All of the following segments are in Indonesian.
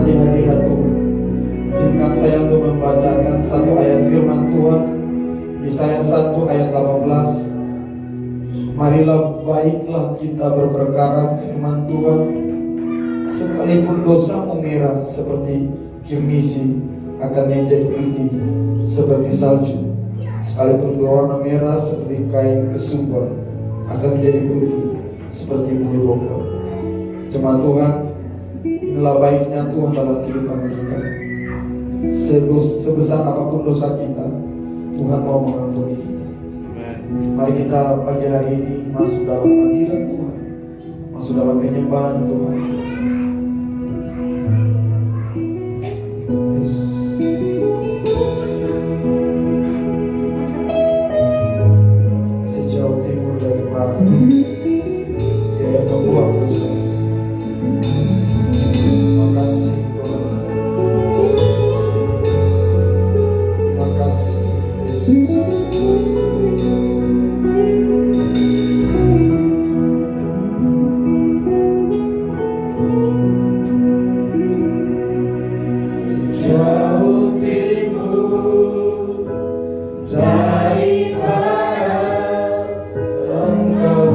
di hadirat Tuhan. Izinkan saya untuk membacakan satu ayat firman Tuhan, Yesaya 1 ayat 18. Marilah baiklah kita berperkara firman Tuhan, sekalipun dosamu merah seperti kirmisi, akan menjadi putih seperti salju. Sekalipun berwarna merah seperti kain kesumba, akan menjadi putih seperti bulu domba. Jemaat Tuhan, inilah baiknya Tuhan dalam kehidupan kita. Sebesar apapun dosa kita, Tuhan mau mengampuni kita. Mari kita pagi hari ini masuk dalam hadirat Tuhan, masuk dalam penyembahan Tuhan. Yesus. Sejauh timur dari barat, Dia yang membuat dosa. Terima kasih Tuhan. Terima kasih Yesus. Dari barat Engkau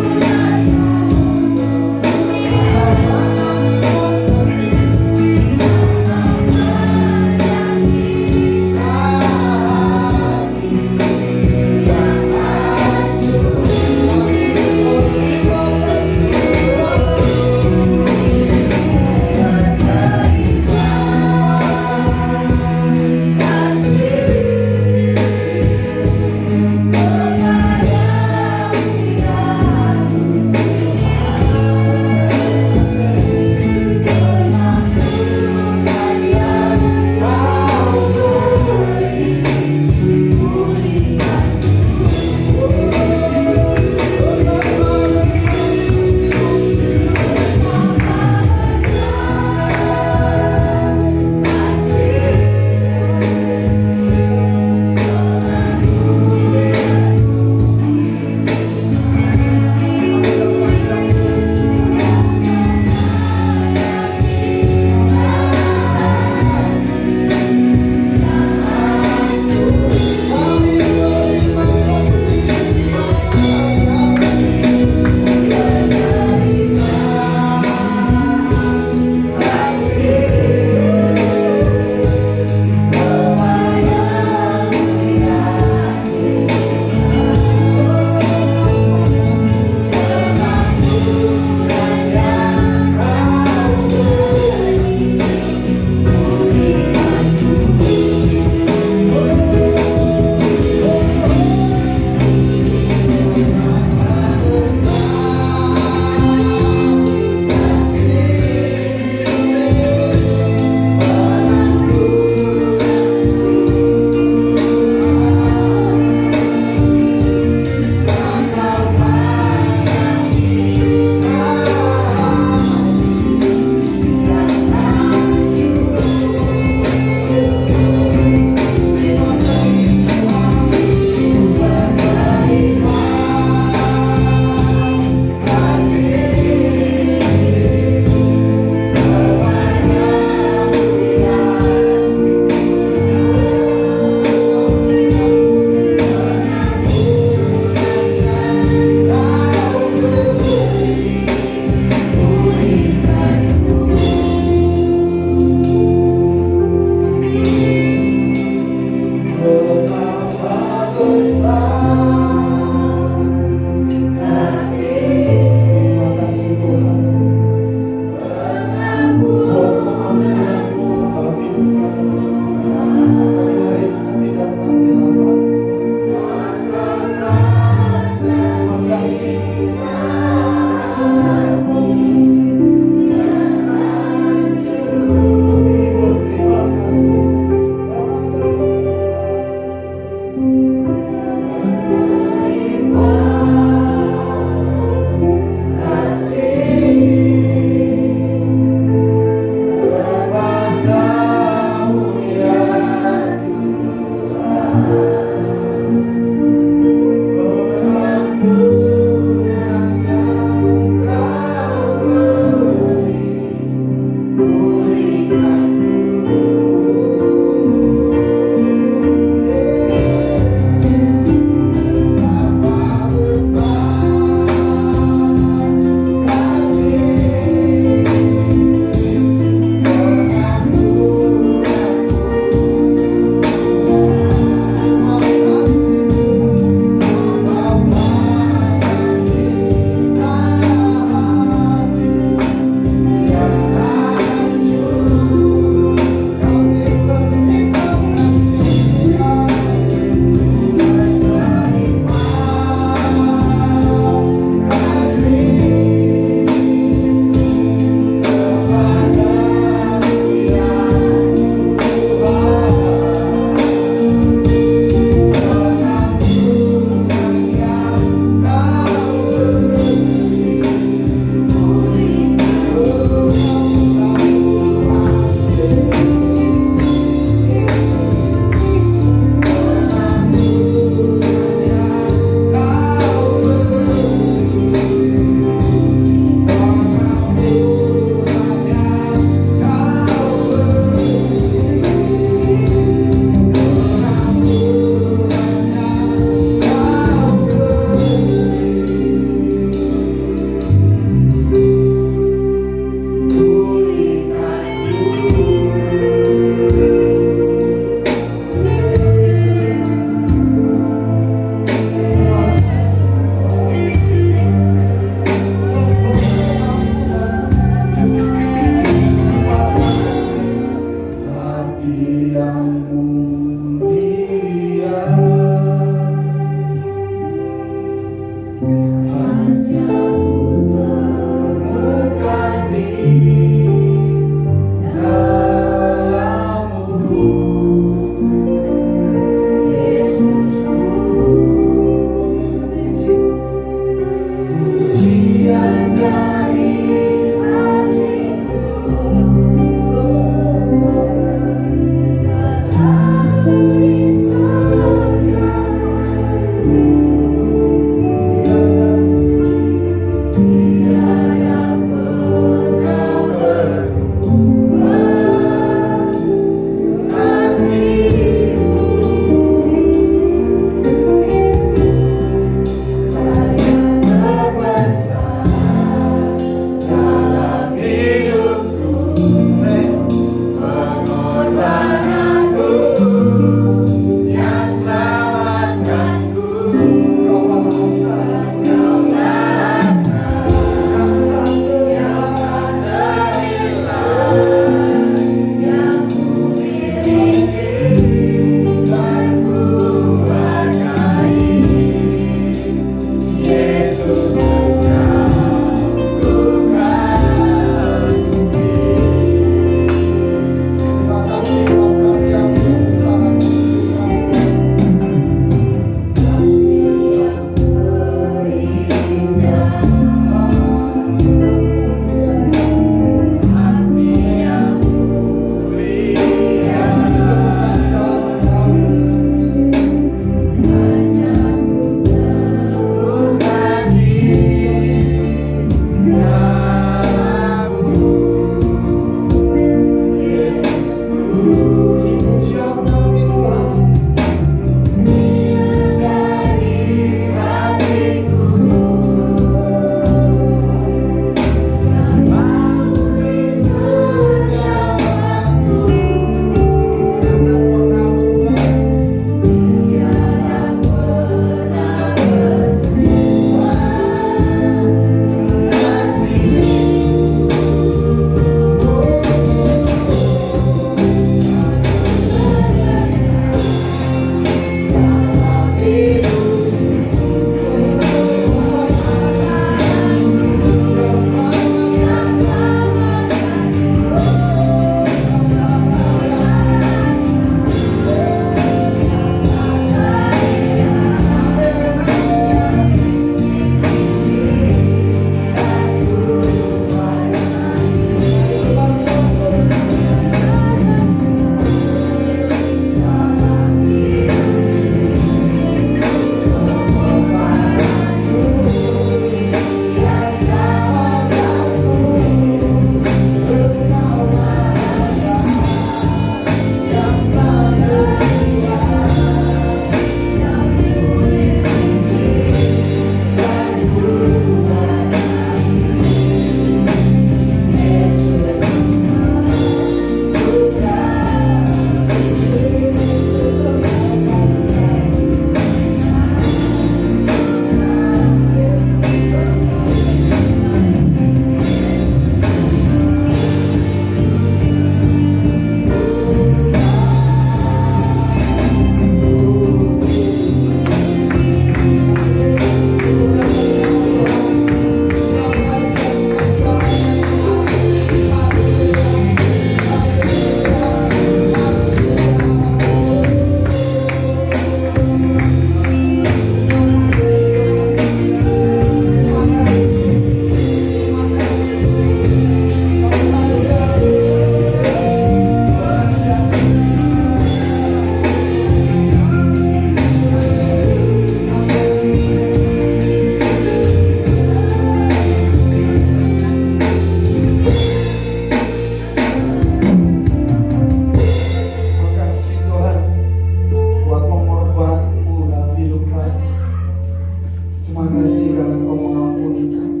makasih karena Engkau mengampuni kami.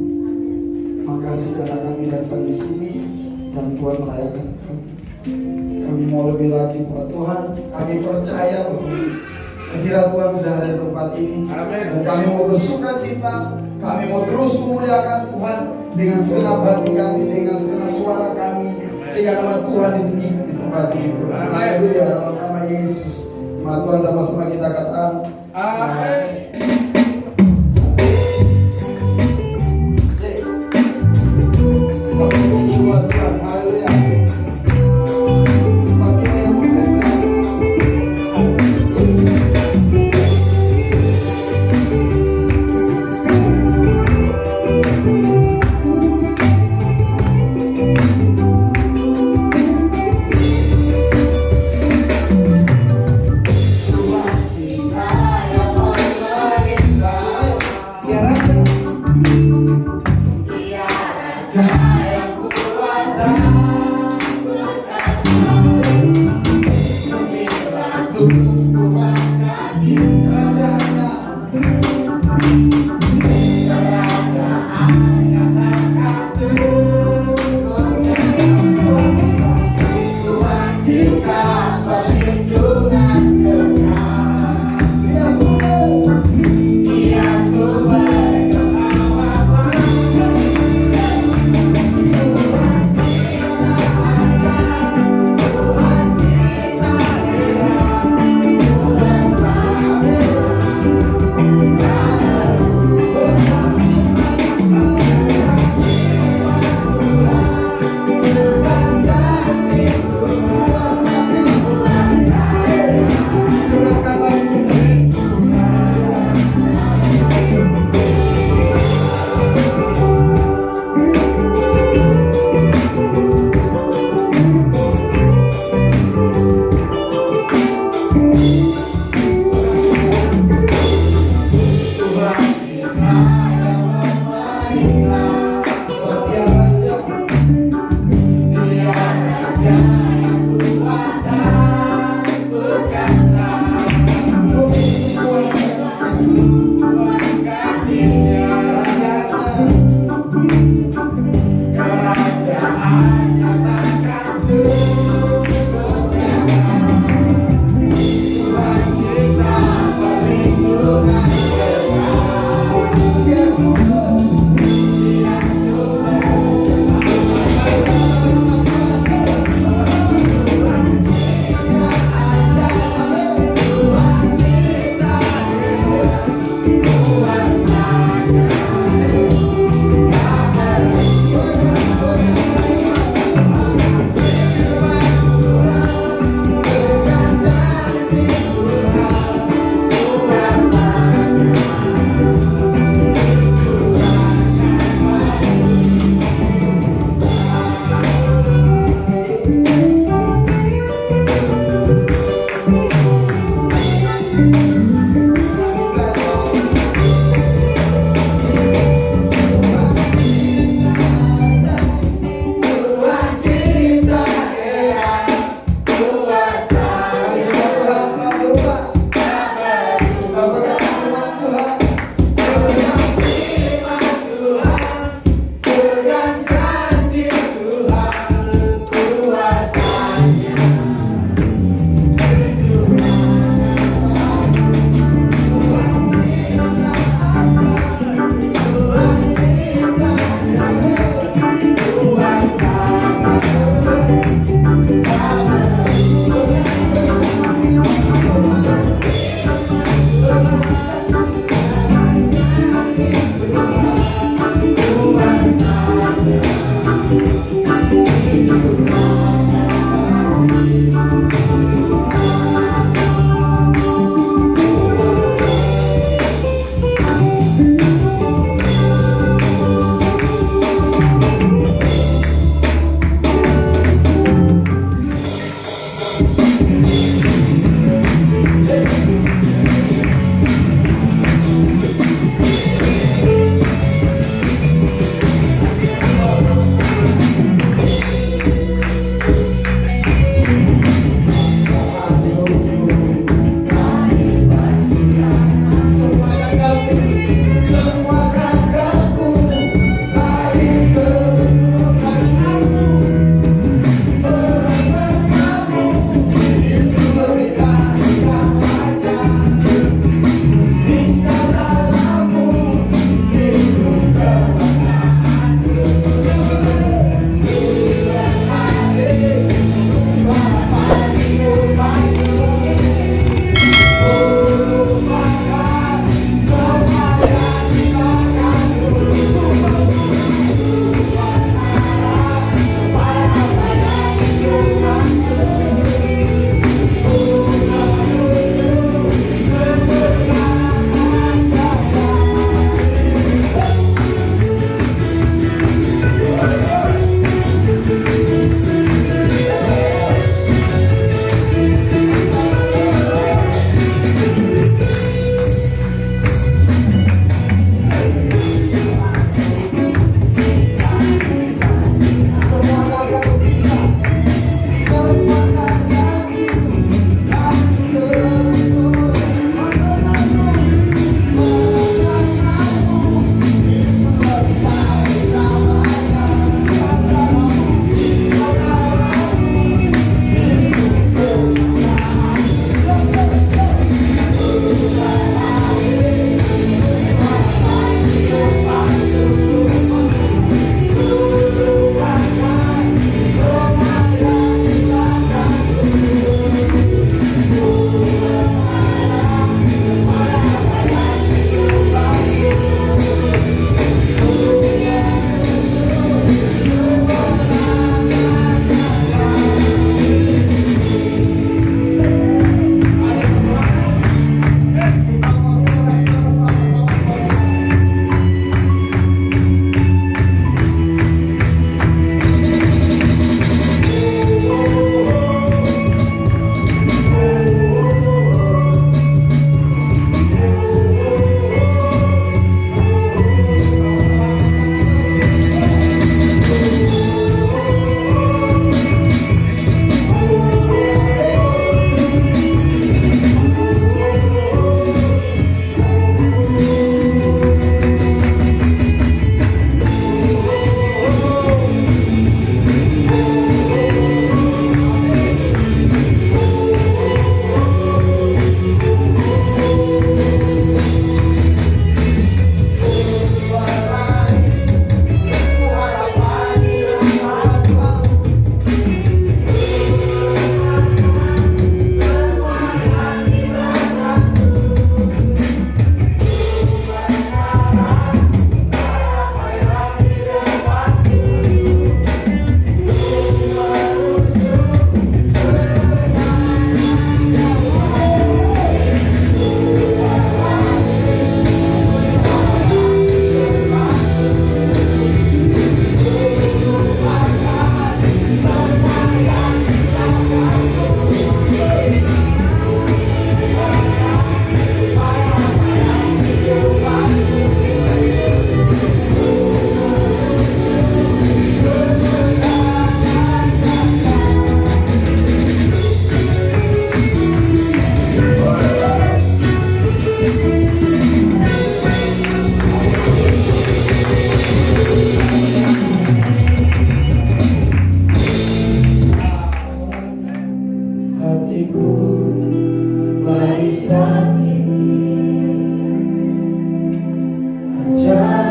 Makasih karena kami datang di sini dan Tuhan merayakan kami. Kami mau lebih lagi buat Tuhan. Kami percaya bahwa hadirat Tuhan sudah ada di tempat ini. Amin. Dan kami mau bersuka cita. Kami mau terus memuliakan Tuhan dengan segenap hati kami, dengan segenap suara kami, sehingga nama Tuhan ditinggikan di tempat ini. Haleluya, dalam nama Yesus. Nama Tuhan sama-sama kita katakan. Amin. Kita bernyanyi buat Tuhan. Haleluya. Seperti yang memerintah. Tuhan kita yang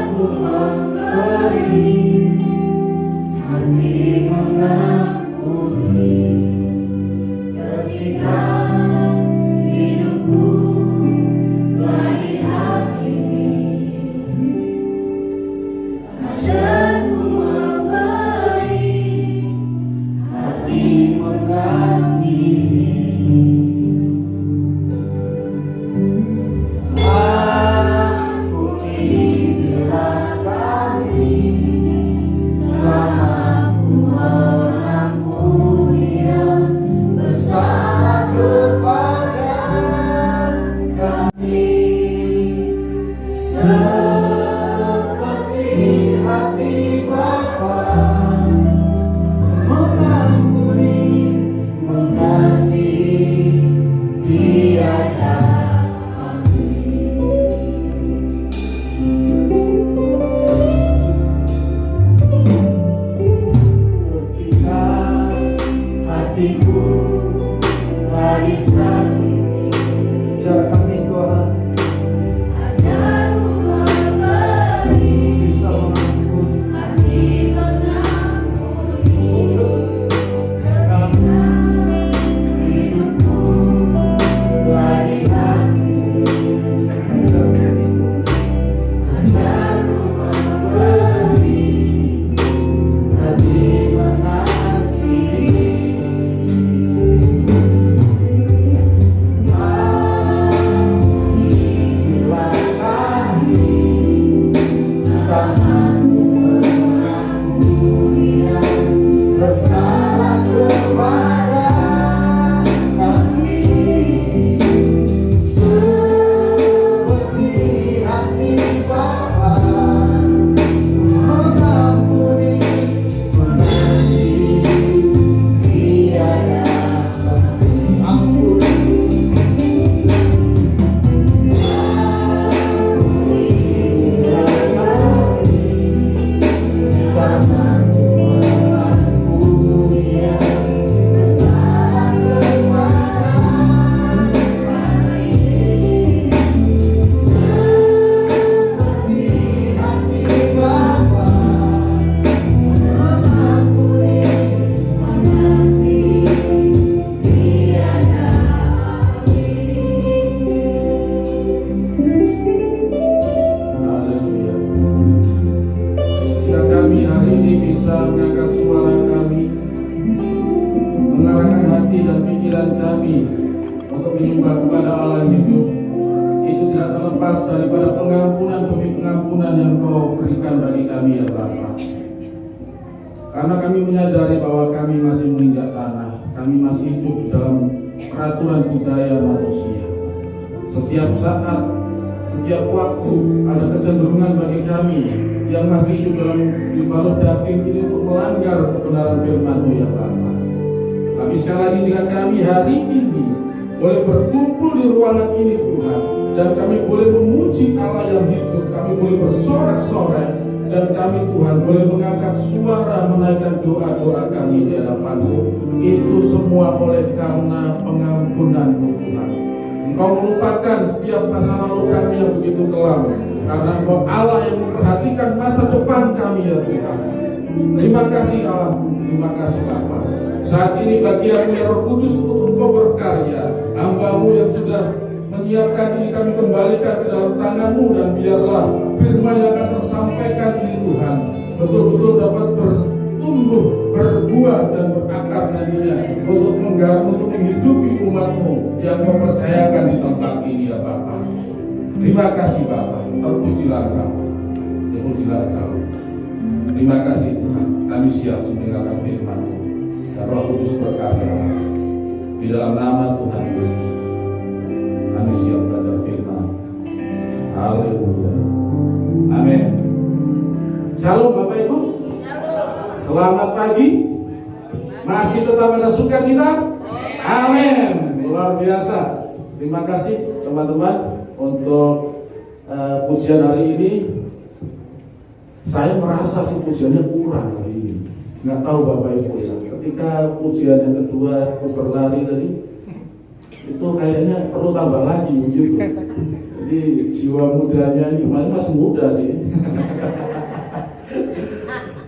aku memberi hati mengampuni ketika hidupku telah dihakimi. Ajarku memberi hati mengasihi. Karena kami menyadari bahwa kami masih menginjak tanah, kami masih hidup di dalam peraturan budaya manusia. Setiap saat, setiap waktu ada kecenderungan bagi kami yang masih hidup dalam dibalut daging ini untuk melanggar kebenaran firman-Mu ya Bapa. Tapi sekali lagi jika kami hari ini boleh berkumpul di ruangan ini Tuhan, dan kami boleh memuji Allah yang hidup, kami boleh bersorak-sorai, dan kami Tuhan boleh mengangkat suara menaikkan doa-doa kami di hadapan-Mu. Itu semua oleh karena pengampunan-Mu Tuhan. Engkau melupakan setiap masa lalu kami yang begitu kelam, karena Engkau Allah yang memperhatikan masa depan kami ya Tuhan. Terima kasih Allah, terima kasih Bapa. Saat ini bagian-Mu ya Roh Kudus untuk Engkau berkarya. Hamba-Mu yang sudah menyiapkan ini kami kembalikan ke dalam tangan-Mu, dan biarlah firman yang akan tersampaikan ini Tuhan betul-betul dapat bertumbuh, berbuah dan berakar nantinya untuk menghidupi umat-Mu yang Kau percayakan di tempat ini ya Bapa. Terima kasih Bapa, terpujilah Kau, terpujilah Kau. Terima kasih Tuhan, kami siap mendengarkan firman-Mu, dan Roh Kudus berkarya di dalam nama Tuhan Yesus. Kami siap belajar firman. Haleluya. Amin. Shalom Bapak Ibu. Selamat pagi. Masih tetap ada sukacita? Amin. Luar biasa. Terima kasih teman-teman untuk pujian hari ini. Saya merasa sih pujiannya kurang hari ini. Nggak tahu Bapak Ibu ya. Ketika pujian yang kedua berlari tadi, itu kayaknya perlu tambah lagi gitu. Jadi Ini jiwa mudanya ini masih muda sih.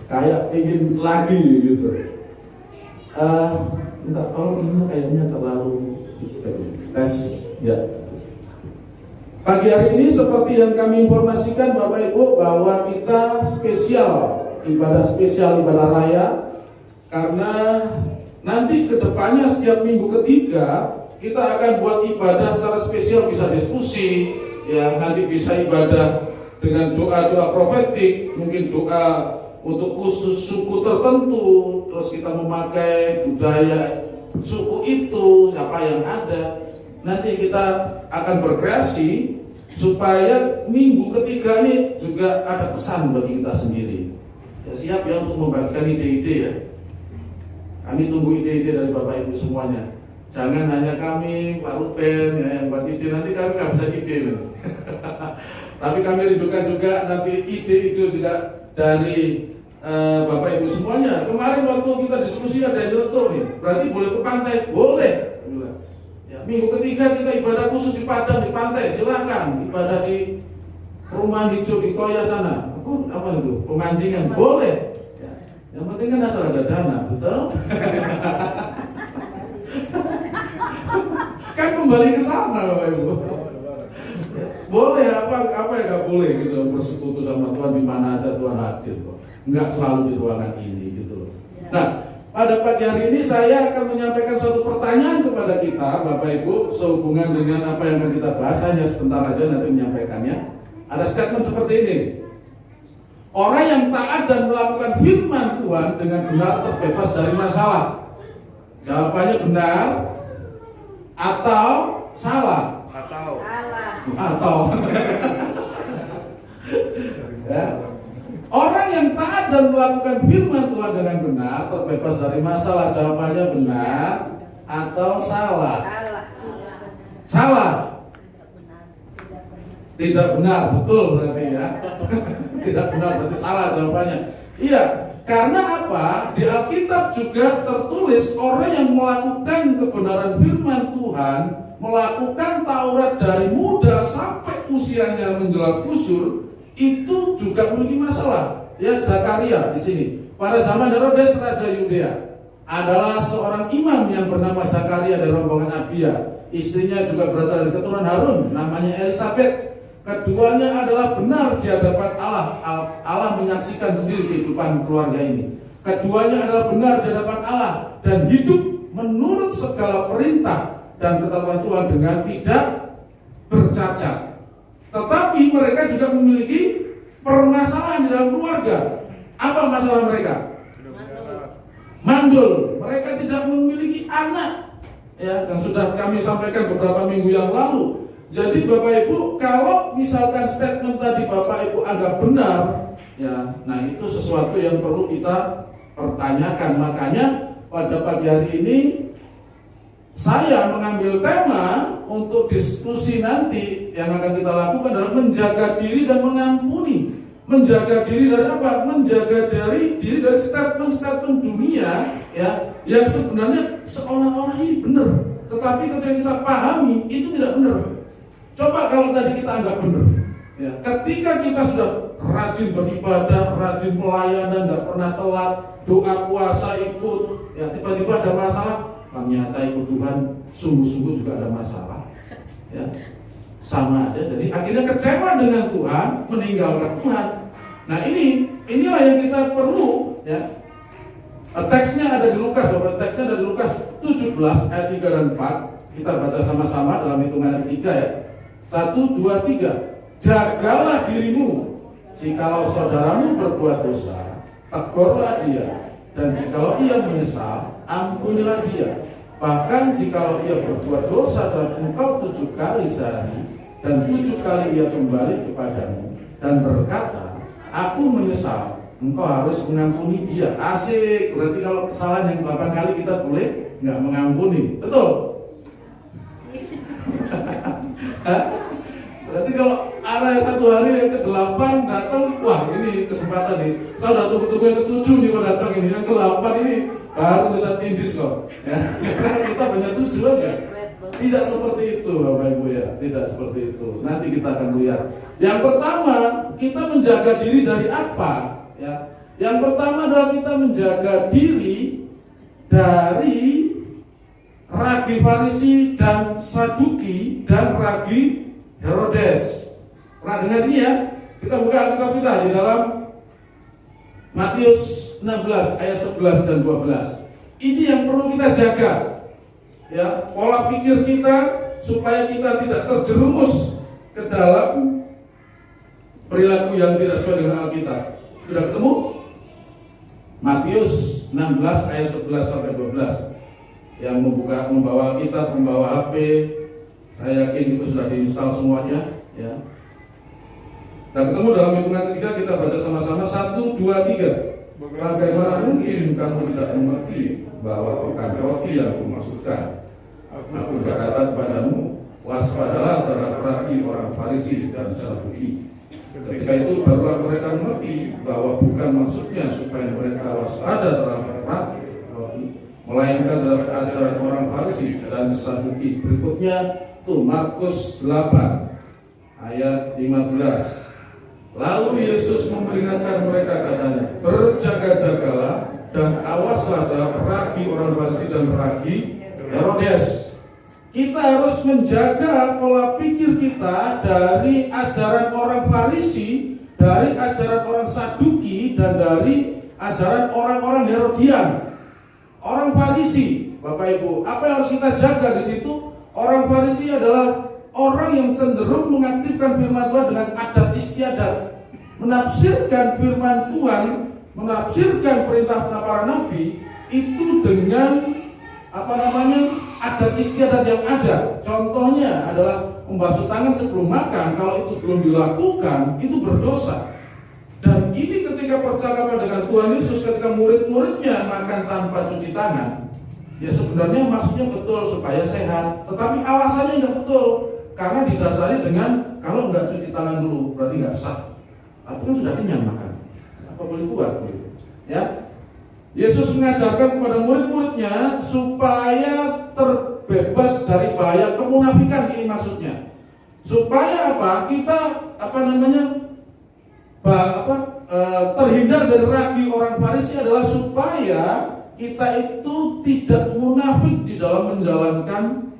Kayak ingin lagi gitu. Bentar, kalau ini kayaknya terlalu tes ya. Pagi hari ini seperti yang kami informasikan Bapak Ibu bahwa kita ibadah raya, karena nanti kedepannya setiap minggu ketiga kita akan buat ibadah secara spesial, bisa diskusi ya, nanti bisa ibadah dengan doa-doa profetik, mungkin doa untuk khusus suku tertentu, terus kita memakai budaya suku itu, apa yang ada. Nanti kita akan berkreasi supaya minggu ketiga ini juga ada kesan bagi kita sendiri. Ya, siap ya untuk membagikan ide-ide ya. Kami tunggu ide-ide dari Bapak Ibu semuanya. Jangan hanya kami, Pak Ruben ya, yang buat ide, nanti kami nggak bisa ide. Tapi kami rindukan juga nanti ide-ide juga dari Bapak Ibu semuanya. Kemarin waktu kita diskusi ada yang nyelentur nih, berarti boleh ke pantai? Boleh. Ya, minggu ketiga kita ibadah khusus di Padang, di pantai, silakan. Ibadah di perumahan hijau di Koya sana, apa itu? Pemancingan, boleh. Ya. Yang penting kan asal ada dana, betul? Kan kembali ke sana Bapak Ibu. Ya, boleh apa yang nggak boleh gitu, bersekutu sama Tuhan di mana aja Tuhan hadir kok. Nggak selalu di ruangan ini gitu loh. Nah, pada pagi hari ini saya akan menyampaikan suatu pertanyaan kepada kita Bapak Ibu sehubungan dengan apa yang akan kita bahas. Hanya sebentar aja nanti menyampaikannya. Ada statement seperti ini: orang yang taat dan melakukan firman Tuhan dengan benar terbebas dari masalah. Jawabannya benar atau salah? Atau ya. Orang yang taat dan melakukan firman Tuhan dengan benar terbebas dari masalah. Jawabannya benar atau salah? Salah. Tidak benar, betul berarti ya. Tidak benar berarti salah jawabannya. Iya, karena apa? Di Alkitab juga tertulis orang yang melakukan kebenaran firman Tuhan, melakukan Taurat dari muda sampai usianya menjelang kusur, itu juga memiliki masalah. Ya, Zakaria di sini. Pada zaman Herodes Raja Yudea adalah seorang imam yang bernama Zakaria dari rombongan Abia. Istrinya juga berasal dari keturunan Harun, namanya Elisabeth. Keduanya adalah benar di hadapan Allah. Allah menyaksikan sendiri kehidupan keluarga ini. Keduanya adalah benar di hadapan Allah dan hidup menurut segala perintah dan ketetapan Tuhan dengan tidak bercacat. Tetapi mereka juga memiliki permasalahan di dalam keluarga. Apa masalah mereka? Mandul. Mereka tidak memiliki anak. Ya, yang sudah kami sampaikan beberapa minggu yang lalu. Jadi Bapak Ibu, kalau misalkan statement tadi Bapak Ibu anggap benar, ya, nah itu sesuatu yang perlu kita pertanyakan. Makanya pada pagi hari ini saya mengambil tema untuk diskusi nanti yang akan kita lakukan adalah menjaga diri dan mengampuni. Menjaga diri dari apa? Menjaga diri dari statement-statement dunia ya, yang sebenarnya seolah-olah ini benar, tetapi ketika kita pahami itu tidak benar. Coba kalau tadi kita anggap benar, ya, ketika kita sudah rajin beribadah, rajin pelayanan, nggak pernah telat, doa puasa ikut, ya tiba-tiba ada masalah, ternyata ikut Tuhan sungguh-sungguh juga ada masalah, ya sama aja. Jadi akhirnya kecewa dengan Tuhan, meninggalkan Tuhan. Nah inilah yang kita perlu, ya. Teksnya ada di Lukas, Bapak, teksnya ada di Lukas 17 ayat 3 dan 4. Kita baca sama-sama dalam hitungan yang ketiga ya. 1, 2, 3. Jagalah dirimu, jikalau saudaramu berbuat dosa, tegurlah dia, dan jikalau ia menyesal, ampunilah dia. Bahkan jikalau ia berbuat dosa terhadap engkau 7 kali sehari, dan 7 kali ia kembali kepadamu dan berkata, aku menyesal, engkau harus mengampuni dia. Asik, berarti kalau kesalahan yang 8 kali kita boleh nggak mengampuni, betul? Berarti kalau ada yang 1 hari yang ke-8 datang, wah ini kesempatan nih. Saya udah tunggu-tunggu yang ke-7 nih mau datang ini, yang ke-8 ini baru bisa tindis loh. Ya, karena kita banyak 7 aja. Tidak seperti itu Bapak Ibu ya, tidak seperti itu. Nanti kita akan lihat. Yang pertama, kita menjaga diri dari apa? Ya. Yang pertama adalah kita menjaga diri dari ragi Farisi dan Saduki dan ragi Herodes. Pernah dengar ini ya? Kita buka Alkitab kita di dalam Matius 16 ayat 11 dan 12. Ini yang perlu kita jaga. Ya, pola pikir kita supaya kita tidak terjerumus ke dalam perilaku yang tidak sesuai dengan Alkitab. Sudah ketemu? Matius 16 ayat 11 sampai 12. Yang membawa Alkitab, membawa HP, saya yakin itu sudah diinstal semuanya, ya. Nah, ketemu dalam hitungan ketiga kita baca sama-sama 1, 2, 3. Bagaimana mungkin kamu tidak mengerti bahwa bukan roti yang kumaksudkan? Aku berkata kepadamu, waspadalah terhadap ragi orang Farisi dan Saduki. Ketika itu barulah mereka mengerti bahwa bukan maksudnya supaya mereka waspada terhadap roti, melainkan terhadap ajaran orang Farisi dan Saduki. Berikutnya tuh Markus 8 ayat 15. Lalu Yesus memperingatkan mereka katanya, berjaga-jagalah dan awaslah terhadap ragi orang Farisi dan ragi Herodes. Kita harus menjaga pola pikir kita dari ajaran orang Farisi, dari ajaran orang Saduki, dan dari ajaran orang-orang Herodian. Orang Farisi, Bapak Ibu, apa yang harus kita jaga di situ? Orang Farisi adalah orang yang cenderung mengaktifkan firman Tuhan dengan adat istiadat, menafsirkan firman Tuhan, menafsirkan perintah para nabi itu dengan adat istiadat yang ada. Contohnya adalah membasuh tangan sebelum makan. Kalau itu belum dilakukan, itu berdosa. Dan ini ketika percakapan dengan Tuhan Yesus, ketika murid-muridnya makan tanpa cuci tangan, ya sebenarnya maksudnya betul supaya sehat, tetapi alasannya nggak betul. Karena didasari dengan kalau nggak cuci tangan dulu berarti nggak sah. Tapi kan sudah kenyang makan, apa boleh buat? Ya, Yesus mengajarkan kepada murid-muridnya supaya terbebas dari bahaya kemunafikan. Ini maksudnya supaya apa? Kita terhindar dari ragi orang Farisi adalah supaya kita itu tidak munafik di dalam menjalankan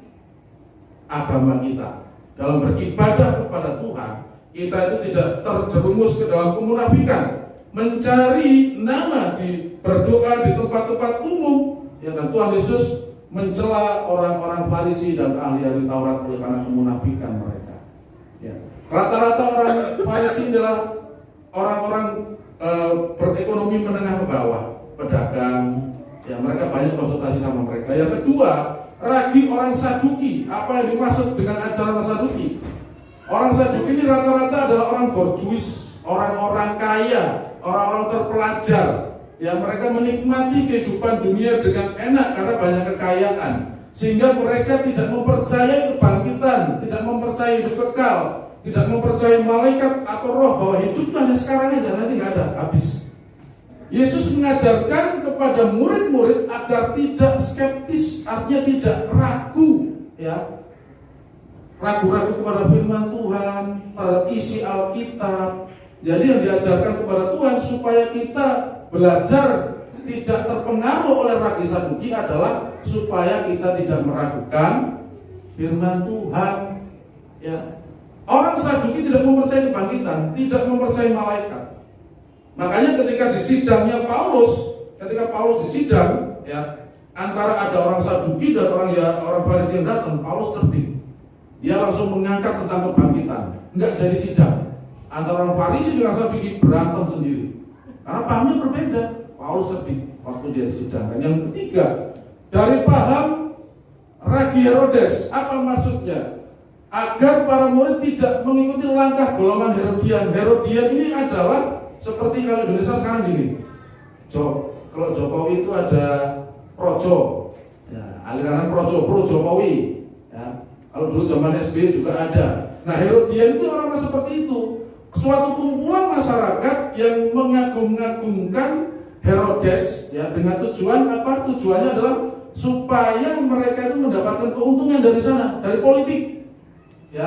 agama kita. Dalam beribadah kepada Tuhan, kita itu tidak terjerumus ke dalam kemunafikan, mencari nama berdoa di tempat-tempat umum, ya. Dan Tuhan Yesus mencela orang-orang Farisi dan ahli-ahli Taurat oleh karena kemunafikan mereka. Ya. Rata-rata orang Farisi adalah orang-orang berekonomi menengah ke bawah, pedagang, ya, mereka banyak konsultasi sama mereka. Yang kedua, ragi orang Saduki. Apa yang dimaksud dengan ajaran Saduki? Orang Saduki ini rata-rata adalah orang borjuis, orang-orang kaya, orang-orang terpelajar. Ya, mereka menikmati kehidupan dunia dengan enak karena banyak kekayaan, sehingga mereka tidak mempercayai kebangkitan, tidak mempercayai hidup kekal, tidak mempercayai malaikat atau roh, bahwa hidup hanya sekarang aja, nanti nggak ada, habis. Yesus mengajarkan kepada murid-murid agar tidak skeptis, artinya tidak ragu, ya, ragu-ragu kepada firman Tuhan, terhadap isi Alkitab. Jadi yang diajarkan kepada Tuhan supaya kita belajar tidak terpengaruh oleh ragi Saduki adalah supaya kita tidak meragukan firman Tuhan. Ya, orang Saduki tidak mempercayai kebangkitan, tidak mempercayai malaikat. Makanya ketika di sidangnya Paulus, ketika Paulus disidang, ya, antara ada orang Saduki dan orang Farisi yang datang, Paulus cerdik. Dia langsung mengangkat tentang kebangkitan, enggak jadi sidang. Antara orang Farisi dengan Saduki berantem sendiri, karena pahamnya berbeda. Paulus cerdik waktu dia disidangkan. Yang ketiga, dari paham ragi Herodes, apa maksudnya? Agar para murid tidak mengikuti langkah golongan Herodian. Herodian ini adalah seperti kalau Indonesia sekarang gini, kalau Jokowi itu ada projo, ya, aliran projo, pro Jokowi, ya. Kalau dulu zaman SBY juga ada. Nah, Herodian itu orang seperti itu, suatu kumpulan masyarakat yang mengagung-agungkan Herodes, ya, dengan tujuan apa? Tujuannya adalah supaya mereka itu mendapatkan keuntungan dari sana, dari politik. Ya,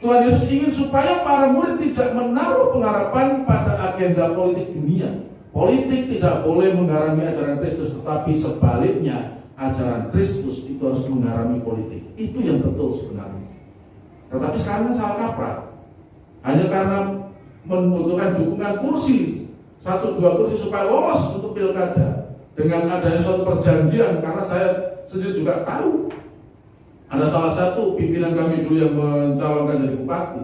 Tuhan Yesus ingin supaya para murid tidak menaruh pengharapan pada agenda politik dunia. Politik tidak boleh menggarami ajaran Kristus, tetapi sebaliknya ajaran Kristus itu harus menggarami politik. Itu yang betul sebenarnya. Tetapi sekarang kan salah kaprah. Hanya karena membutuhkan dukungan kursi, 1-2 kursi supaya lolos untuk pilkada. Dengan adanya suatu perjanjian, karena saya sendiri juga tahu ada salah satu pimpinan kami dulu yang mencalonkan jadi bupati,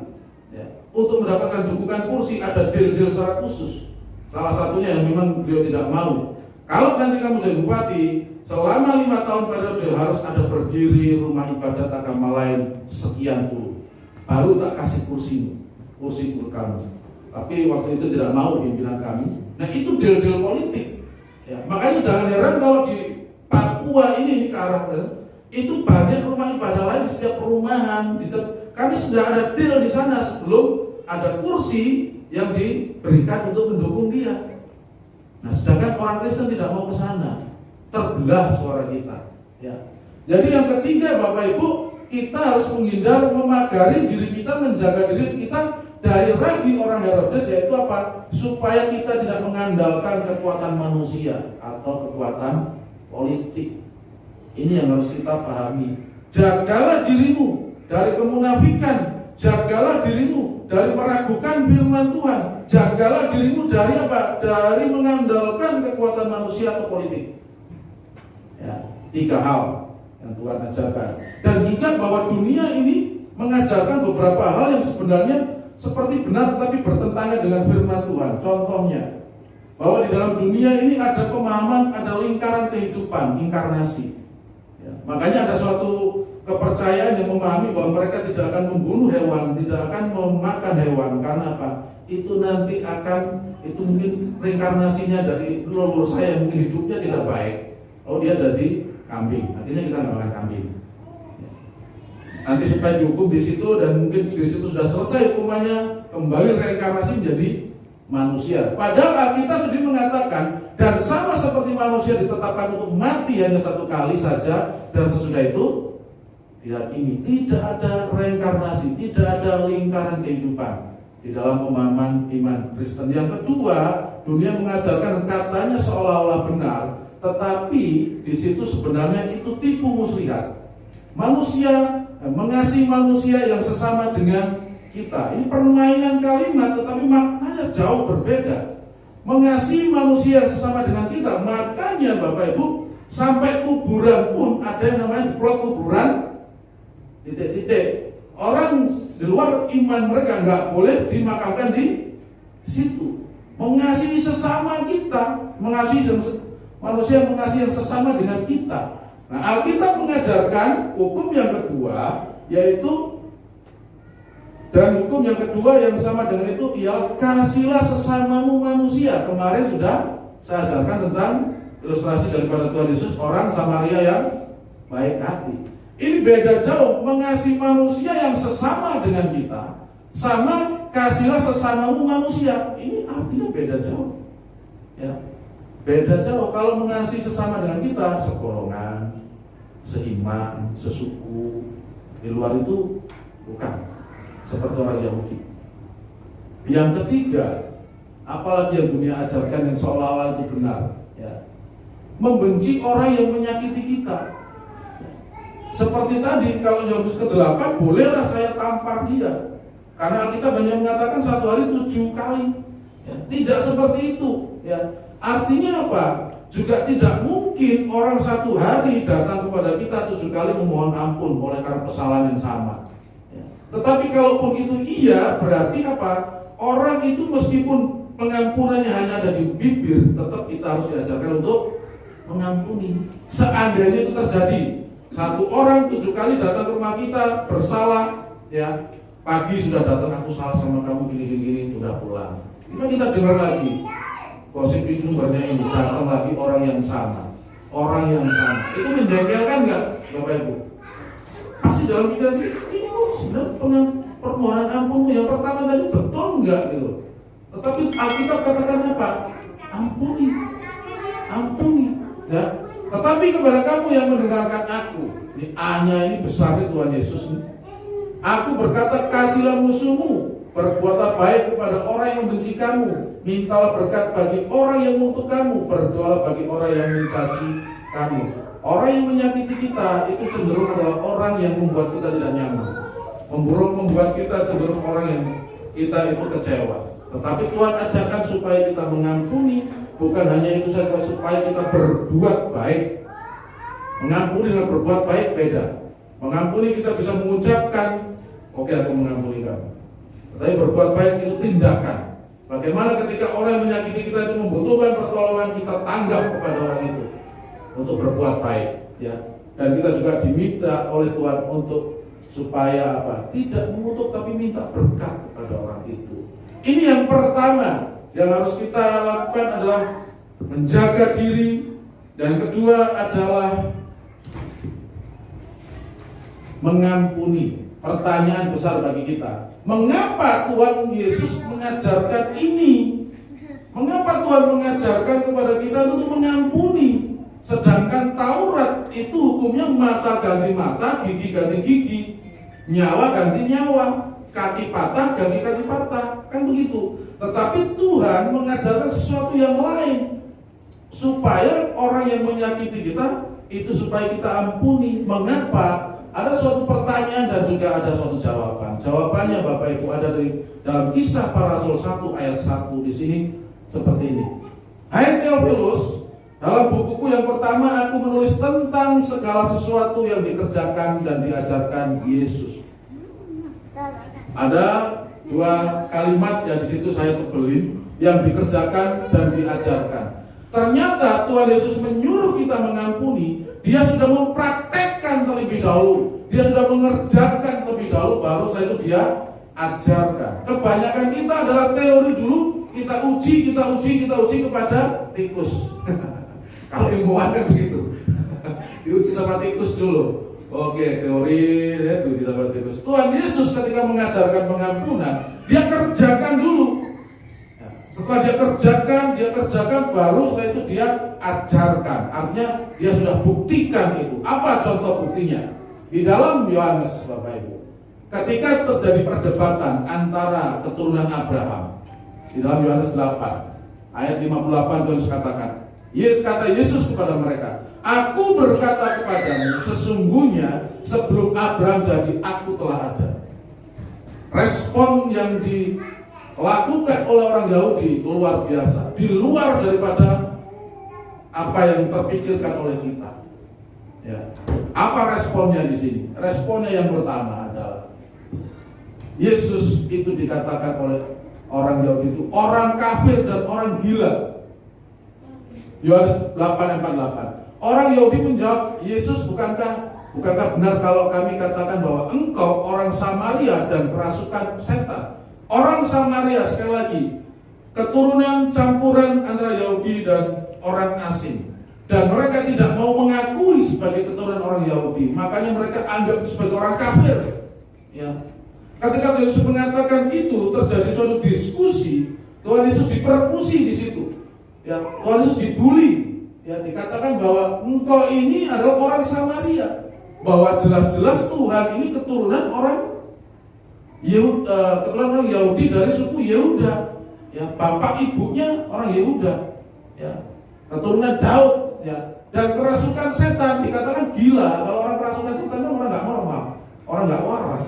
ya, untuk mendapatkan dukungan kursi ada deal-deal secara khusus. Salah satunya yang memang beliau tidak mau, kalau nanti kamu jadi bupati selama 5 tahun periode harus ada berdiri rumah ibadat agama lain sekian puluh, baru tak kasih kursi kamu. Tapi waktu itu tidak mau pimpinan kami. Nah, itu deal-deal politik. Ya, makanya jangan heran kalau di Papua ini ke arah itu banyak rumah ibadah lain di setiap perumahan. Kami sudah ada deal di sana sebelum ada kursi yang diberikan untuk mendukung dia. Nah, sedangkan orang Kristen tidak mau ke sana, terbelah suara kita. Ya. Jadi yang ketiga, Bapak Ibu, kita harus menghindar, memagari diri kita, menjaga diri kita dari ragi orang Herodes, yaitu apa? Supaya kita tidak mengandalkan kekuatan manusia atau kekuatan politik. Ini yang harus kita pahami. Jagalah dirimu dari kemunafikan, jagalah dirimu dari meragukan firman Tuhan, jagalah dirimu dari apa? Dari mengandalkan kekuatan manusia atau politik. Ya, 3 hal yang Tuhan ajarkan. Dan juga bahwa dunia ini mengajarkan beberapa hal yang sebenarnya seperti benar tetapi bertentangan dengan firman Tuhan. Contohnya, bahwa di dalam dunia ini ada pemahaman, ada lingkaran kehidupan, inkarnasi. Ya, makanya ada suatu kepercayaan yang memahami bahwa mereka tidak akan membunuh hewan, tidak akan memakan hewan. Karena apa? Itu nanti akan, itu mungkin reinkarnasinya dari leluhur saya yang mungkin hidupnya tidak baik. Oh, dia jadi kambing, akhirnya kita nggak makan kambing. Nanti supaya dihukum di situ dan mungkin di situ sudah selesai hukumannya, kembali reinkarnasi menjadi manusia. Padahal Alkitab tadi mengatakan, dan sama seperti manusia ditetapkan untuk mati hanya 1 kali saja, dan sesudah itu dihakimi. Tidak ada reinkarnasi, tidak ada lingkaran kehidupan di dalam pemahaman iman Kristen. Yang kedua, dunia mengajarkan katanya seolah-olah benar, tetapi di situ sebenarnya itu tipu muslihat. Manusia mengasihi manusia yang sesama dengan kita. Ini permainan kalimat, tetapi maknanya jauh berbeda. Mengasihi manusia yang sesama dengan kita, makanya Bapak Ibu, sampai kuburan pun ada yang namanya plot kuburan titik-titik. Orang di luar iman mereka nggak boleh dimakamkan di situ. Mengasihi sesama kita, mengasihi manusia yang mengasihi yang sesama dengan kita. Nah, Alkitab mengajarkan hukum yang kedua, yaitu, dan hukum yang kedua yang sama dengan itu ialah kasihlah sesamamu manusia. Kemarin sudah saya ajarkan tentang ilustrasi daripada Tuhan Yesus, orang Samaria yang baik hati. Ini beda jauh, mengasihi manusia yang sesama dengan kita, sama kasihlah sesamamu manusia. Ini artinya beda jauh. Ya. Beda jauh. Kalau mengasihi sesama dengan kita, segolongan, seiman, sesuku, di luar itu bukan seperti orang Yahudi. Yang ketiga, apalagi yang dunia ajarkan yang seolah-olah itu benar, ya, membenci orang yang menyakiti kita. Seperti tadi, kalau Yohanes ke-8, bolehlah saya tampar dia, karena kita banyak mengatakan 1 hari 7 kali. Ya, tidak seperti itu. Ya. Artinya apa? Juga tidak mungkin orang 1 hari datang kepada kita 7 kali memohon ampun oleh karena kesalahan yang sama. Ya. Tetapi kalaupun itu iya, berarti apa? Orang itu meskipun pengampunannya hanya ada di bibir, tetap kita harus diajarkan untuk mengampuni. Seandainya itu terjadi, 1 orang 7 kali datang ke rumah kita bersalah, ya, pagi sudah datang, aku salah sama kamu gini-gini, udah pulang. Kita dengar lagi, gosip di sumbernya ini, datang lagi orang yang sama. Itu menjengkelkan nggak, Bapak Ibu? Pasti dalam pikiran ini kok sebenarnya permohonan ampunmu yang pertama tadi betul nggak gitu? Tetapi Alkitab katakan apa? Ampuni. Ya. Tetapi Tetapi kepada kamu yang mendengarkan aku, ini A-nya ini besar nih Tuhan Yesus nih. Aku berkata, kasihlah musuhmu, berbuatlah baik kepada orang yang membenci kamu, mintalah berkat bagi orang yang mengutuk kamu, berdoalah bagi orang yang mencaci kamu. Orang yang menyakiti kita itu cenderung adalah orang yang membuat kita tidak nyaman, membuat kita cenderung orang yang kita itu kecewa. Tetapi Tuhan ajarkan supaya kita mengampuni, bukan hanya itu saja, supaya kita berbuat baik. Mengampuni dengan berbuat baik beda. Mengampuni kita bisa mengucapkan, oke, aku mengampuni kamu. Tetapi berbuat baik itu tindakan. Bagaimana ketika orang yang menyakiti kita itu membutuhkan pertolongan, kita tanggap kepada orang itu untuk berbuat baik, ya. Dan kita juga diminta oleh Tuhan untuk supaya apa? Tidak mengutuk tapi minta berkat kepada orang itu. Ini yang pertama yang harus kita lakukan adalah menjaga diri, dan kedua adalah mengampuni. Pertanyaan besar bagi kita, mengapa Tuhan Yesus mengajarkan ini? Mengapa Tuhan mengajarkan kepada kita untuk mengampuni? Sedangkan Taurat itu hukumnya mata ganti mata, gigi ganti gigi, nyawa ganti nyawa, kaki patah ganti kaki patah, kan begitu. Tetapi Tuhan mengajarkan sesuatu yang lain, supaya orang yang menyakiti kita itu supaya kita ampuni. Mengapa? Ada suatu pertanyaan dan juga ada suatu jawaban. Jawabannya Bapak Ibu ada dalam Kisah Para Rasul 1 ayat 1 di sini seperti ini. Hai Theophilus, dalam bukuku yang pertama aku menulis tentang segala sesuatu yang dikerjakan dan diajarkan Yesus. Ada dua kalimat yang di situ saya tebelin, yang dikerjakan dan diajarkan. Ternyata Tuhan Yesus menyuruh kita mengampuni. Dia sudah mempraktekkan terlebih dahulu, dia sudah mengerjakan terlebih dahulu, baru setelah itu dia ajarkan. Kebanyakan kita adalah teori dulu, kita uji kepada tikus. Kalau ilmuwan kan begitu. Diuji sama tikus dulu. Oke, teori itu diuji sama tikus. Tuhan Yesus ketika mengajarkan pengampunan, dia kerjakan dulu. Setelah dia kerjakan, baru setelah itu dia ajarkan. Artinya dia sudah buktikan itu. Apa contoh buktinya? Di dalam Yohanes, Bapak Ibu, ketika terjadi perdebatan antara keturunan Abraham, di dalam Yohanes 8 ayat 58 Tuhan katakan, kata Yesus kepada mereka, aku berkata kepadamu, sesungguhnya sebelum Abraham jadi, aku telah ada. Respon yang dilakukan oleh orang Yahudi luar biasa, di luar daripada apa yang terpikirkan oleh kita. Ya. Apa responnya di sini? Responnya yang pertama adalah Yesus itu dikatakan oleh orang Yahudi itu orang kafir dan orang gila. Yohanes 8:48. Orang Yahudi menjawab, Yesus, bukankah benar kalau kami katakan bahwa engkau orang Samaria dan kerasukan setan? Orang Samaria, sekali lagi, keturunan campuran antara Yahudi dan orang asing, dan mereka tidak mau mengakui sebagai keturunan orang Yahudi, makanya mereka anggap sebagai orang kafir. Ya. Ketika Yesus mengatakan itu, terjadi suatu diskusi. Tuhan Yesus dipersekusi di situ. Ya, Tuhan Yesus dibully. Ya, dikatakan bahwa engkau ini adalah orang Samaria, bahwa jelas-jelas Tuhan ini keturunan orang Yahudi dari suku Yehuda, ya, bapak ibunya orang Yehuda, ya, keturunan Daud, ya, dan kerasukan setan. Dikatakan gila. Kalau orang kerasukan setan kan orang nggak normal, orang nggak waras.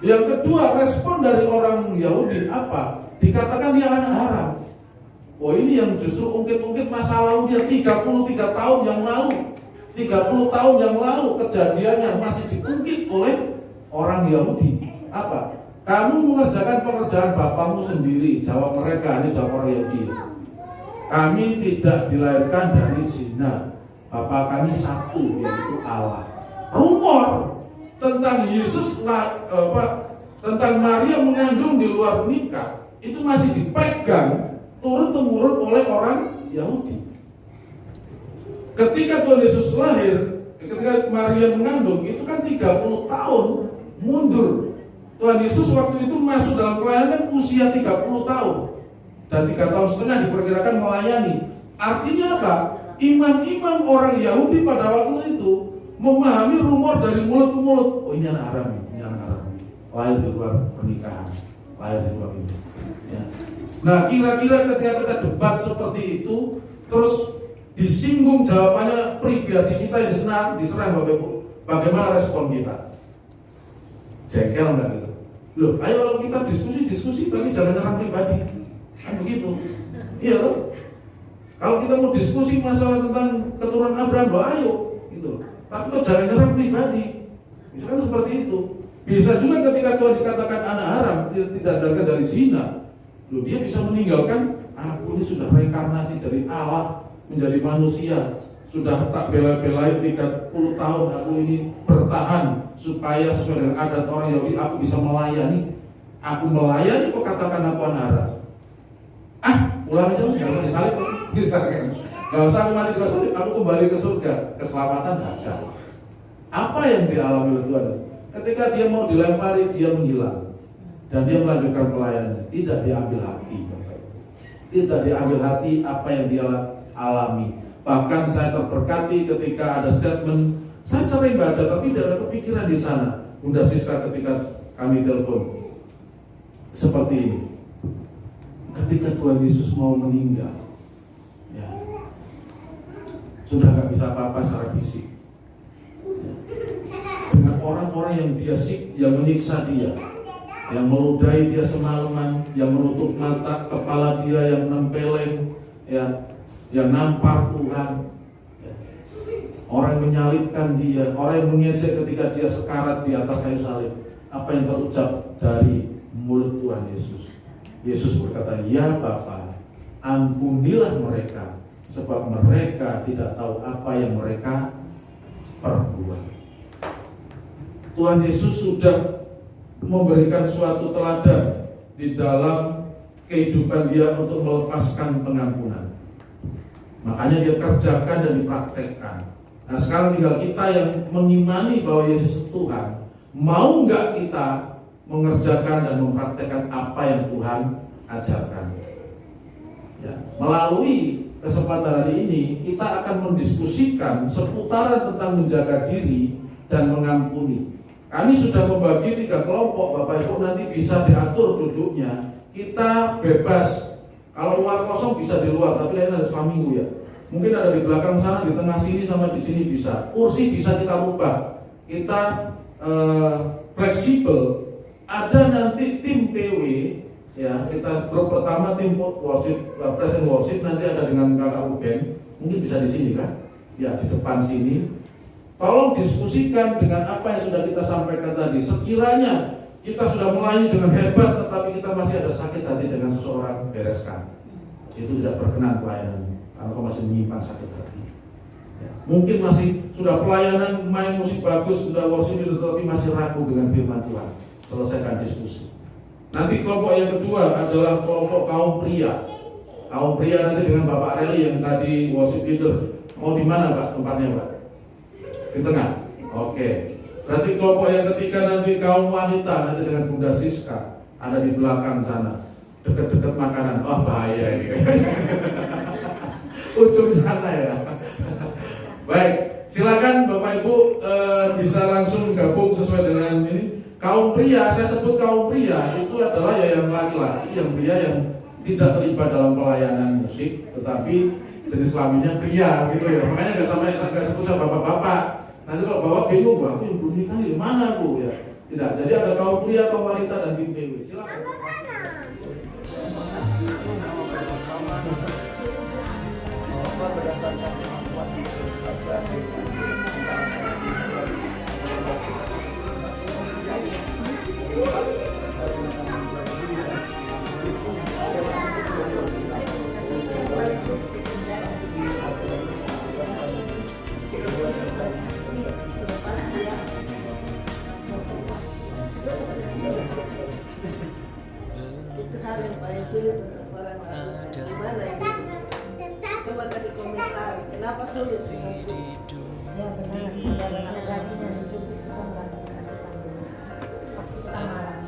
Yang kedua, respon dari orang Yahudi apa? Dikatakan dia anak haram. Oh, ini yang justru ungkit-ungkit masa lalu dia 33 tahun yang lalu. 30 tahun yang lalu kejadiannya masih diungkit oleh orang Yahudi. Apa? Kamu mengerjakan pekerjaan bapakmu sendiri. Jawab mereka, ini jawab orang Yahudi. Kami tidak dilahirkan dari zina. Bapak kami satu, yaitu Allah. Rumor tentang Yesus, tentang Maria mengandung di luar nikah, itu masih dipegang turun-temurun oleh orang Yahudi. Ketika Tuhan Yesus lahir, ketika Maria mengandung, itu kan 30 tahun mundur. Tuhan Yesus waktu itu masuk dalam pelayanan usia 30 tahun dan 3,5 tahun diperkirakan melayani. Artinya apa? imam-imam orang Yahudi pada waktu itu memahami rumor dari mulut ke mulut. Oh, ini anak haram, ini anak haram, lahir di luar pernikahan, lahir di luar ini. Ya. Nah, kira-kira ketika kita debat seperti itu, terus disinggung jawabannya pribadi kita yang diserang Bapak Ibu, bagaimana respon kita? Jengkel nggak gitu? Loh, ayo kalau kita diskusi tapi jangan nyerang pribadi, kan begitu? Iya loh. Kalau kita mau diskusi masalah tentang keturunan Abraham, ayo, gitu. Tapi kok jangan nyerang pribadi. Misalkan seperti itu. Bisa juga ketika Tuhan dikatakan anak haram, tidak berangkat dari zina, loh, dia bisa meninggalkan. Aku ini sudah reinkarnasi dari Allah menjadi manusia. Sudah tak bela-belain 30 tahun aku ini bertahan supaya sesuai dengan adat orang Yahudi aku bisa melayani. Aku melayani kok katakan aku anak haram. Pulang aja, jangan disalib. Misalkan, gak usah aku mati juga salib, aku kembali ke surga. Keselamatan ada. Apa yang dialami oleh Tuhan? Ketika dia mau dilempari, dia menghilang dan dia melanjutkan pelayanannya. Tidak diambil hati, Bapak. Tidak diambil hati apa yang dia alami. Bahkan saya terberkati ketika ada statement, saya sering baca tapi tidak ada kepikiran di sana. Bunda Siska ketika kami telepon seperti ini. Ketika Tuhan Yesus mau meninggal, ya, sudah nggak bisa apa-apa secara fisik. Ya. Dengan orang-orang yang yang menyiksa dia, yang meludahi dia semalaman, yang menutup mata kepala dia, yang nempeleng, ya, yang nampar Tuhan, ya. Orang yang menyalibkan dia, orang yang mengejek ketika dia sekarat di atas kayu salib. Apa yang terucap dari mulut Tuhan Yesus? Yesus berkata, ya Bapa, ampunilah mereka, sebab mereka tidak tahu apa yang mereka perbuat. Tuhan Yesus sudah memberikan suatu teladan di dalam kehidupan dia untuk melepaskan pengampunan. Makanya dia kerjakan dan dipraktekkan. Nah, sekarang tinggal kita yang mengimani bahwa Yesus Tuhan. Mau nggak kita mengerjakan dan mempraktekkan apa yang Tuhan ajarkan? Ya, melalui kesempatan hari ini kita akan mendiskusikan seputaran tentang menjaga diri dan mengampuni. Kami sudah membagi 3 kelompok, Bapak Ibu nanti bisa diatur duduknya. Kita bebas. Kalau luar kosong bisa di luar, tapi lain harus minggu ya. Mungkin ada di belakang sana, di tengah sini sama di sini bisa. Kursi bisa kita rubah. Kita fleksibel. Ada nanti tim PW, ya, kita grup pertama tim worship, present worship, nanti ada dengan kakak Ruben, mungkin bisa di sini kan, ya, di depan sini. Tolong diskusikan dengan apa yang sudah kita sampaikan tadi. Sekiranya kita sudah melayani dengan hebat, tetapi kita masih ada sakit hati dengan seseorang, bereskan. Itu tidak berkenan pelayanan, karena kau masih menyimpan sakit hati. Ya. Mungkin masih sudah pelayanan, main musik bagus, sudah worship itu, tetapi masih ragu dengan firman Tuhan. Selesaikan diskusi. Nanti kelompok yang kedua adalah kelompok kaum pria. Kaum pria nanti dengan Bapak Reli yang tadi worship leader. Mau di mana Pak tempatnya Pak? Di tengah. Oke. Berarti kelompok yang ketiga nanti kaum wanita nanti dengan Bunda Siska ada di belakang sana. Dekat-dekat makanan. Oh bahaya ini. Ujung sana ya. Baik. Silakan Bapak Ibu bisa langsung gabung sesuai dengan ini. Kaum pria, saya sebut kaum pria itu adalah ya yang laki-laki, yang pria yang tidak terlibat dalam pelayanan musik, tetapi jenis kelaminnya pria, gitu ya. Makanya nggak sebut sama bapak-bapak. Nanti kalau bapak bingung, aku yang belum nikah di mana aku ya? Tidak. Jadi ada kaum pria, kaum wanita dan tim PW. Silakan. Itu hal yang paling sulit untuk orang lakukan. Gimana itu? Coba kasih komentar. Kenapa sulit? Ya benar, tidak benar lagi dan cukup kita merasakan sakit hati. Pasti kita marah.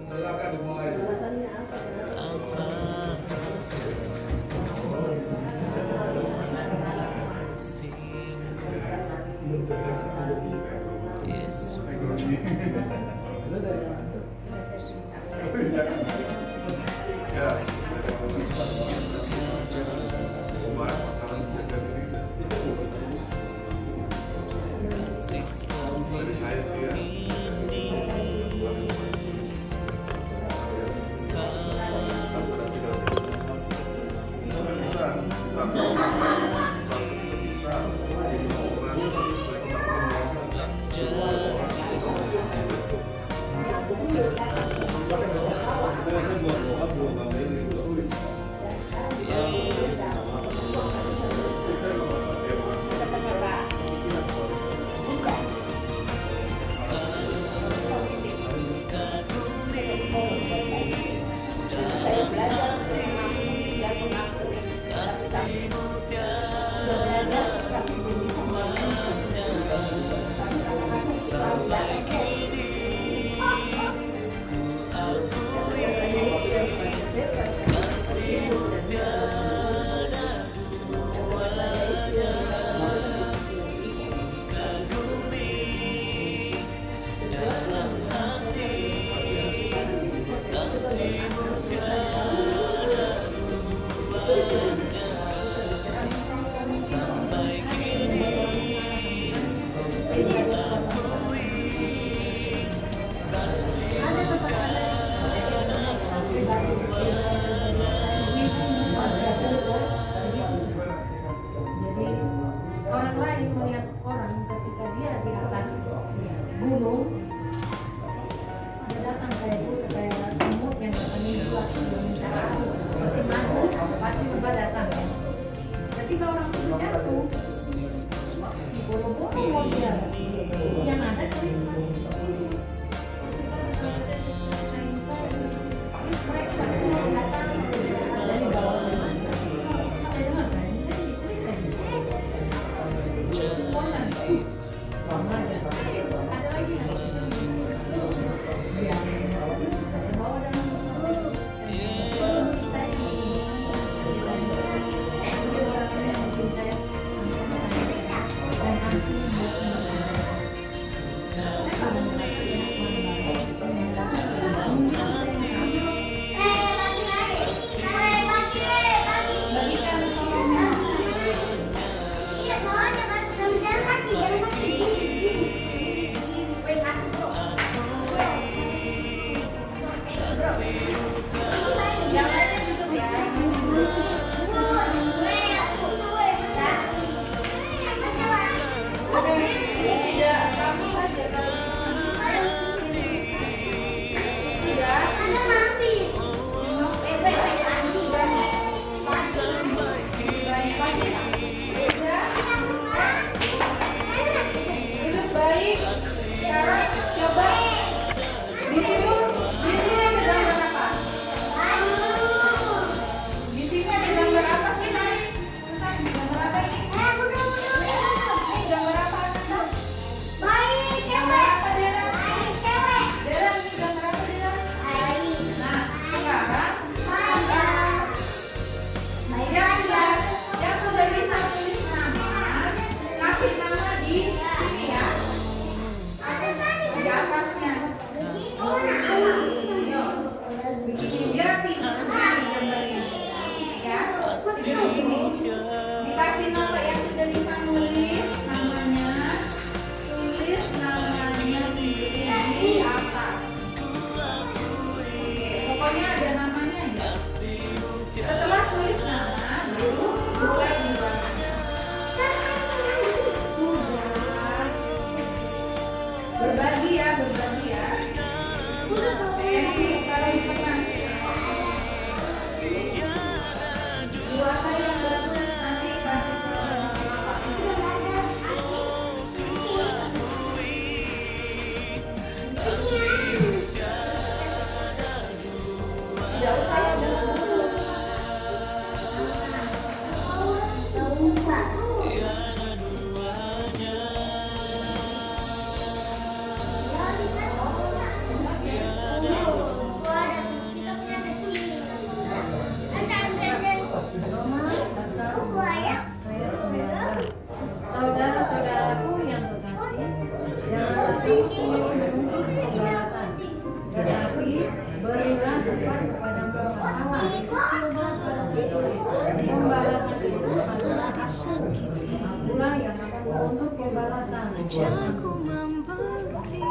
Silakan dimulai. Alasan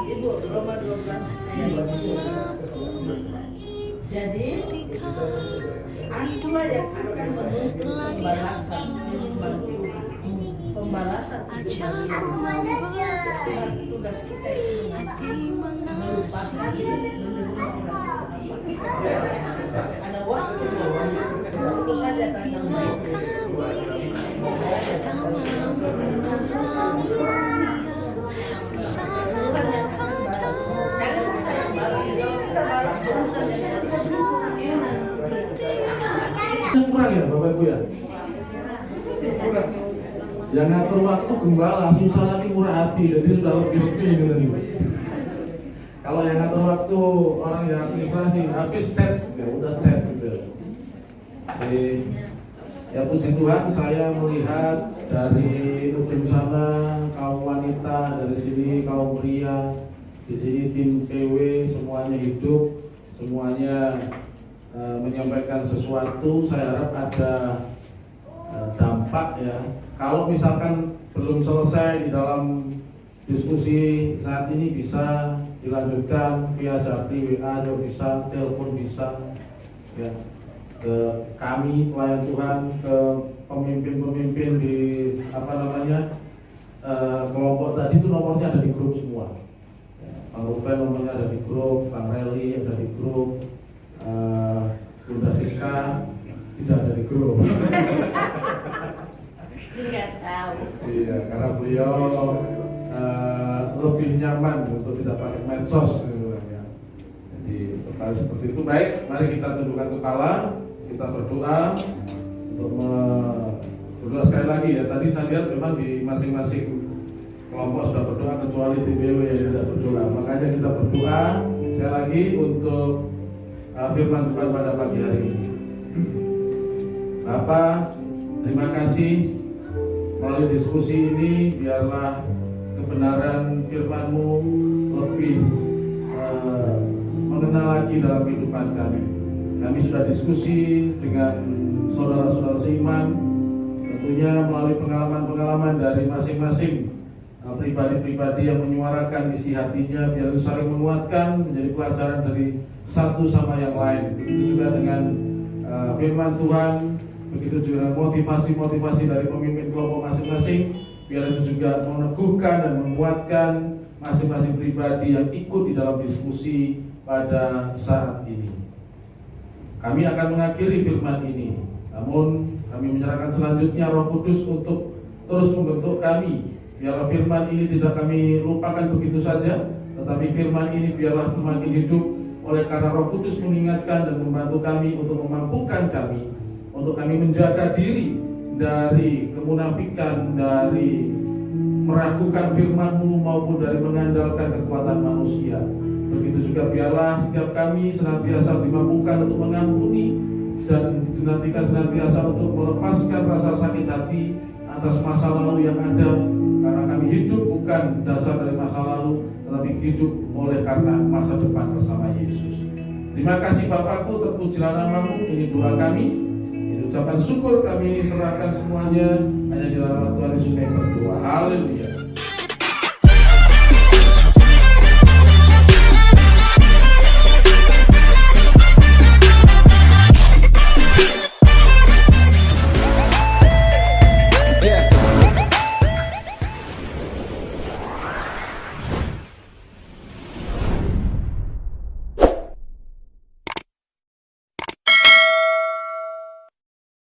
Ibu, Roma 12 ayat 9. Jadi, akulah yang akan menuntut pembalasan. Pembalasan tugas kita itu melupakan kita balas urusan yang Kurang ya Bapak Ibu ya? Yang ngatur waktu gembala, susah lagi murah hati, jadi sudah lebih gitu tadi. Kalau yang ngatur waktu orang yang administrasi habis tet, ya udah tet gitu. Jadi ya puji Tuhan, saya melihat dari ujung sana kaum wanita, dari sini kaum pria, di sini tim PW semuanya hidup, semuanya menyampaikan sesuatu. Saya harap ada dampak ya. Kalau misalkan belum selesai di dalam diskusi saat ini, bisa dilanjutkan via Japri, WA juga bisa, telepon bisa ya, ke kami pelayan Tuhan, ke pemimpin-pemimpin di kelompok tadi itu. Nomornya ada di grup semua ya. Bang Ruben nomornya ada di grup, Bang Reli ada di grup, Bunda Siska tidak ada di grup. nggak tahu. Iya, karena beliau lebih nyaman untuk tidak pakai medsos gitu ya. Jadi terkait seperti itu. Baik, mari kita tundukkan kepala, kita berdoa untuk berdoa sekali lagi ya. Tadi saya lihat memang di masing-masing kelompok sudah berdoa kecuali tim BW yang tidak berdoa. Makanya kita berdoa sekali lagi untuk firman Tuhan pada pagi hari ini. Bapak, terima kasih melalui diskusi ini, biarlah kebenaran firman-Mu lebih mengenal lagi dalam kehidupan kami. Kami sudah diskusi dengan saudara-saudara seiman, tentunya melalui pengalaman-pengalaman dari masing-masing pribadi-pribadi yang menyuarakan isi hatinya, biar saling menguatkan, menjadi pelajaran dari satu sama yang lain. Begitu juga dengan firman Tuhan, begitu juga dengan motivasi-motivasi dari pemimpin kelompok masing-masing, biar itu juga meneguhkan dan menguatkan masing-masing pribadi yang ikut di dalam diskusi pada saat ini. Kami akan mengakhiri firman ini, namun kami menyerahkan selanjutnya Roh Kudus untuk terus membentuk kami. Biarlah firman ini tidak kami lupakan begitu saja, tetapi firman ini biarlah semakin hidup, oleh karena Roh Kudus mengingatkan dan membantu kami untuk memampukan kami, untuk kami menjaga diri dari kemunafikan, dari meragukan firman-Mu maupun dari mengandalkan kekuatan manusia. Begitu juga biarlah setiap kami senantiasa dimampukan untuk mengampuni dan senantiasa untuk melepaskan rasa sakit hati atas masa lalu yang ada, karena kami hidup bukan dasar dari masa lalu, tetapi hidup oleh karena masa depan bersama Yesus. Terima kasih Bapakku, terpujilah nama-Mu. Ini doa kami, ini ucapan syukur kami serahkan semuanya hanya di dalam Tuhan Yesus kami berdoa. Haleluya.